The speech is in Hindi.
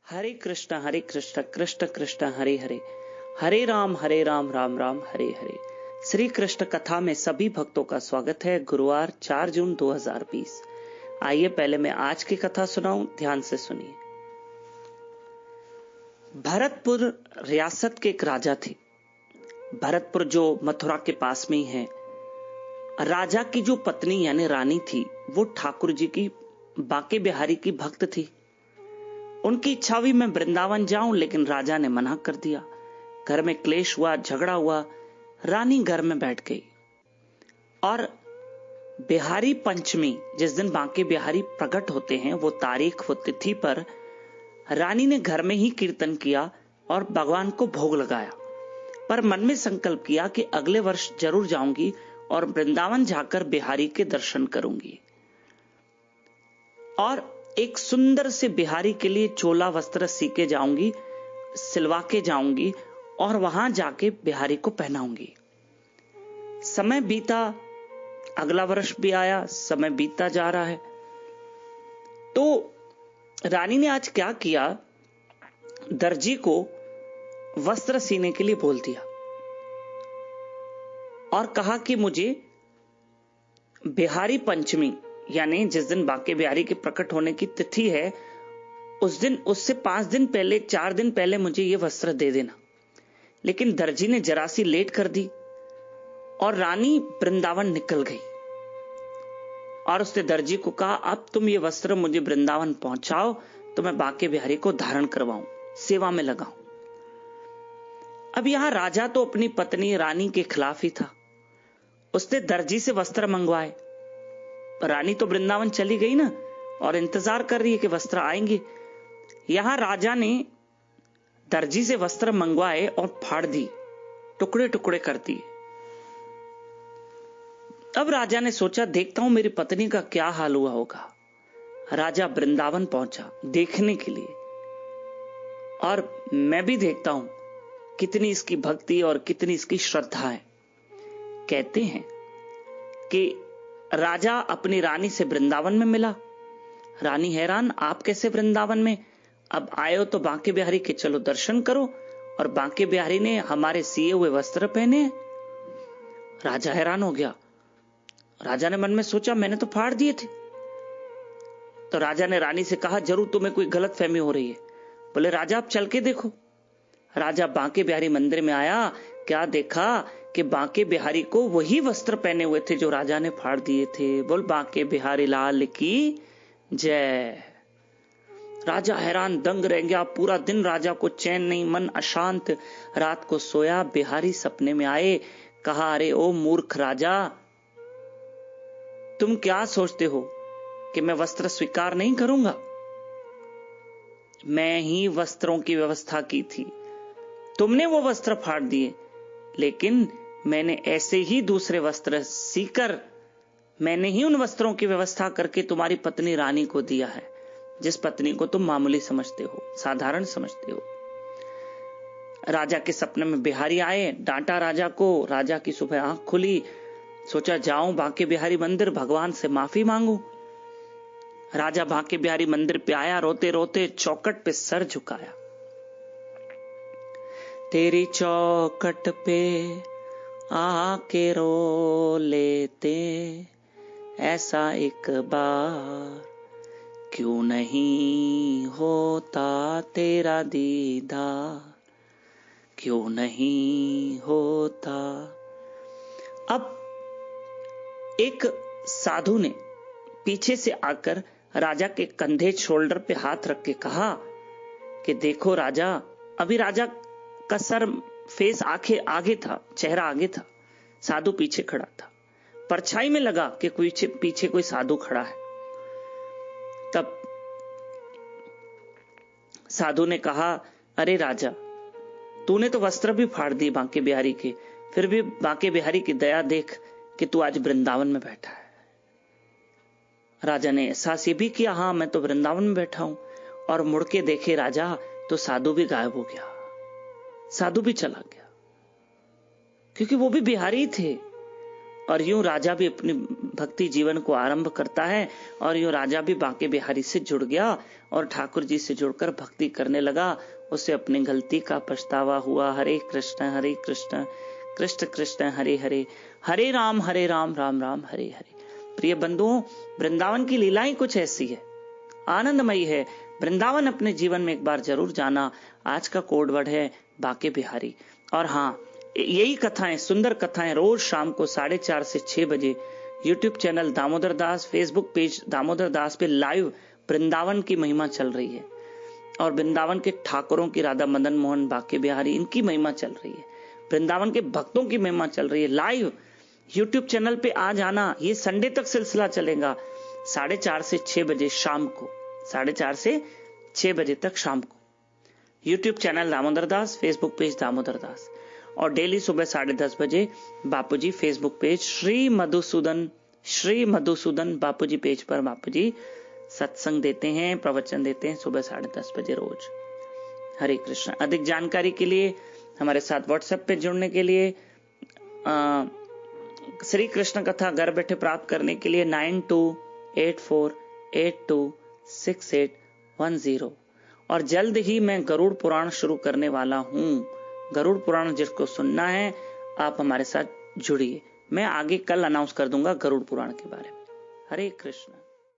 हरे कृष्ण कृष्ण कृष्ण हरे हरे, हरे राम राम हरे हरे। श्री कृष्ण कथा में सभी भक्तों का स्वागत है। गुरुवार 4 जून 2020। आइए पहले मैं आज की कथा सुनाऊं, ध्यान से सुनिए। भरतपुर रियासत के एक राजा थे। भरतपुर जो मथुरा के पास में ही है। राजा की जो पत्नी यानी रानी थी, वो ठाकुर जी की बांके बिहारी की भक्त थी। उनकी इच्छा हुई मैं वृंदावन जाऊं, लेकिन राजा ने मना कर दिया। घर में क्लेश हुआ, झगड़ा हुआ। रानी घर में बैठ गई और बिहारी पंचमी, जिस दिन बांके बिहारी प्रकट होते हैं, वो तारीख वो तिथि पर रानी ने घर में ही कीर्तन किया और भगवान को भोग लगाया। पर मन में संकल्प किया कि अगले वर्ष जरूर जाऊंगी और वृंदावन जाकर बिहारी के दर्शन करूंगी और एक सुंदर से बिहारी के लिए चोला वस्त्र सीके जाऊंगी, सिलवा के जाऊंगी और वहां जाके बिहारी को पहनाऊंगी। समय बीता, अगला वर्ष भी आया, समय बीतता जा रहा है। तो रानी ने आज क्या किया, दर्जी को वस्त्र सीने के लिए बोल दिया और कहा कि मुझे बिहारी पंचमी यानी जिस दिन बांके बिहारी के प्रकट होने की तिथि है, उस दिन उससे 5 दिन पहले, 4 दिन पहले मुझे ये वस्त्र दे देना। लेकिन दर्जी ने जरा सी लेट कर दी और रानी वृंदावन निकल गई और उसने दर्जी को कहा, अब तुम ये वस्त्र मुझे वृंदावन पहुंचाओ तो मैं बांके बिहारी को धारण करवाऊं, सेवा में लगाऊं। अब यहां राजा तो अपनी पत्नी रानी के खिलाफ ही था। उसने दर्जी से वस्त्र मंगवाए। रानी तो वृंदावन चली गई ना और इंतजार कर रही है कि वस्त्र आएंगे। यहां राजा ने दर्जी से वस्त्र मंगवाए और फाड़ दी, टुकड़े टुकड़े कर दिए। अब राजा ने सोचा, देखता हूं मेरी पत्नी का क्या हाल हुआ होगा। राजा वृंदावन पहुंचा देखने के लिए और मैं भी देखता हूं कितनी इसकी भक्ति और कितनी इसकी श्रद्धा है। कहते हैं कि राजा अपनी रानी से वृंदावन में मिला। रानी हैरान, आप कैसे वृंदावन में? अब आए हो तो बांके बिहारी के चलो दर्शन करो, और बांके बिहारी ने हमारे सिए हुए वस्त्र पहने हैं। राजा हैरान हो गया। राजा ने मन में सोचा, मैंने तो फाड़ दिए थे। तो राजा ने रानी से कहा, जरूर तुम्हें कोई गलत फहमी हो रही है। बोले, राजा आप चल के देखो। राजा बांके बिहारी मंदिर में आया, क्या देखा कि बांके बिहारी को वही वस्त्र पहने हुए थे जो राजा ने फाड़ दिए थे। बोल बांके बिहारी लाल की जय। राजा हैरान दंग रह गया। पूरा दिन राजा को चैन नहीं, मन अशांत। रात को सोया, बिहारी सपने में आए। कहा, अरे ओ मूर्ख राजा, तुम क्या सोचते हो कि मैं वस्त्र स्वीकार नहीं करूंगा? मैं ही वस्त्रों की व्यवस्था की थी, तुमने वो वस्त्र फाड़ दिए, लेकिन मैंने ऐसे ही दूसरे वस्त्र सीकर, मैंने ही उन वस्त्रों की व्यवस्था करके तुम्हारी पत्नी रानी को दिया है, जिस पत्नी को तुम मामूली समझते हो, साधारण समझते हो। राजा के सपने में बिहारी आए, डांटा राजा को। राजा की सुबह आंख खुली, सोचा जाऊं बांके बिहारी मंदिर, भगवान से माफी मांगू। राजा बांके बिहारी मंदिर पे आया, रोते रोते चौखट पे सर झुकाया। तेरी चौखट पे आके रो लेते, ऐसा एक बार क्यों नहीं होता तेरा दीदार, क्यों नहीं होता। अब एक साधु ने पीछे से आकर राजा के कंधे, शोल्डर पे हाथ रख के कहा कि देखो राजा। अभी राजा का सर, फेस, आंखें आगे था, चेहरा आगे था, साधु पीछे खड़ा था। परछाई में लगा कि पीछे कोई साधु खड़ा है। तब साधु ने कहा, अरे राजा, तूने तो वस्त्र भी फाड़ दिए बांके बिहारी के, फिर भी बांके बिहारी की दया देख कि तू आज वृंदावन में बैठा है। राजा ने एहसास ये भी किया, हां मैं तो वृंदावन में बैठा हूं। और मुड़ के देखे राजा तो साधु भी गायब हो गया, साधु भी चला गया, क्योंकि वो भी बिहारी थे और यूं राजा भी अपनी भक्ति जीवन को आरंभ करता है, और यूं राजा भी बांके बिहारी से जुड़ गया और ठाकुर जी से जुड़कर भक्ति करने लगा। उसे अपनी गलती का पछतावा हुआ। हरे कृष्ण कृष्ण कृष्ण हरे हरे, हरे राम राम राम हरे हरे। प्रिय बंधुओं, वृंदावन की लीलाएं कुछ ऐसी है, आनंदमयी है। वृंदावन अपने जीवन में एक बार जरूर जाना। आज का कोड वर्ड है बांके बिहारी। और हाँ, यही कथाएं, सुंदर कथाएं रोज शाम को 4:30 से 6 बजे YouTube channel Damodar Das, Facebook page Damodar Das पे लाइव वृंदावन की महिमा चल रही है, और वृंदावन के ठाकुरों की, राधा मदन मोहन, बांके बिहारी, इनकी महिमा चल रही है, वृंदावन के भक्तों की महिमा चल रही है। लाइव यूट्यूब चैनल पे आ जाना। ये संडे तक सिलसिला चलेगा, 4:30 से 6 बजे शाम को, 4:30 से 6 बजे तक शाम को YouTube channel Damodar Das, Facebook page Damodar Das, और डेली सुबह 10:30 बजे बापूजी फेसबुक पेज श्री मधुसूदन बापूजी पेज पर बापूजी सत्संग देते हैं, प्रवचन देते हैं सुबह 10:30 बजे रोज। हरे कृष्ण। अधिक जानकारी के लिए, हमारे साथ व्हाट्सएप पे जुड़ने के लिए, श्री कृष्ण कथा घर बैठे प्राप्त करने के लिए 9284826810। और जल्द ही मैं गरुड़ पुराण शुरू करने वाला हूं। गरुड़ पुराण जिसको सुनना है, आप हमारे साथ जुड़िए। मैं आगे कल अनाउंस कर दूंगा गरुड़ पुराण के बारे में। हरे कृष्ण।